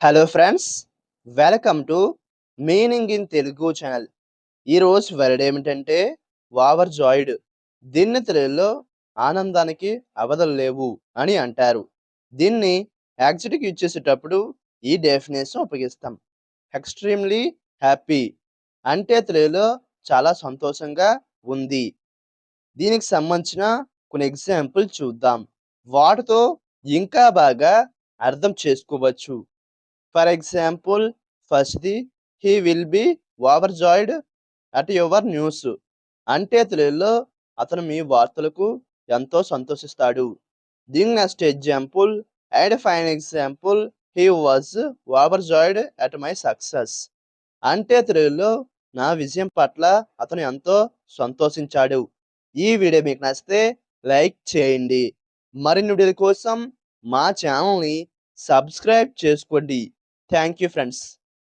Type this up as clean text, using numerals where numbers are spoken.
Hello friends, welcome to meaning in Telugu channel. ఈరోజు word ఏమిటంటే over జాయిడ్. దీన్ని తెలుగులో ఆనందానికి అవధులు లేవు అని అంటారు. దీన్ని యాక్సిటీకి యూజ్ చేసేటప్పుడు ఈ డెఫినేషన్ ఉపయోగిస్తాం. ఎక్స్ట్రీమ్లీ హ్యాపీ అంటే తెలుగులో చాలా సంతోషంగా ఉంది. దీనికి సంబంధించిన కొన్ని ఎగ్జాంపుల్ చూద్దాం. వాటితో ఇంకా బాగా అర్థం చేసుకోవచ్చు. ఫర్ ఎగ్జాంపుల్, ఫస్ట్‌ది he will be overjoyed at your news. అంటే తెలుగులో అతను మీ వార్తలకు ఎంతో సంతోషిస్తాడు. దీని next example, and fine example, he was overjoyed at my success. అంటే తెలుగులో నా విజయం పట్ల అతను ఎంతో సంతోషించాడు. ఈ వీడియో మీకు నచ్చితే లైక్ చేయండి. మరిన్ని వీడియోల కోసం మా ఛానల్‌ని సబ్స్క్రైబ్ చేసుకోండి. Thank you friends.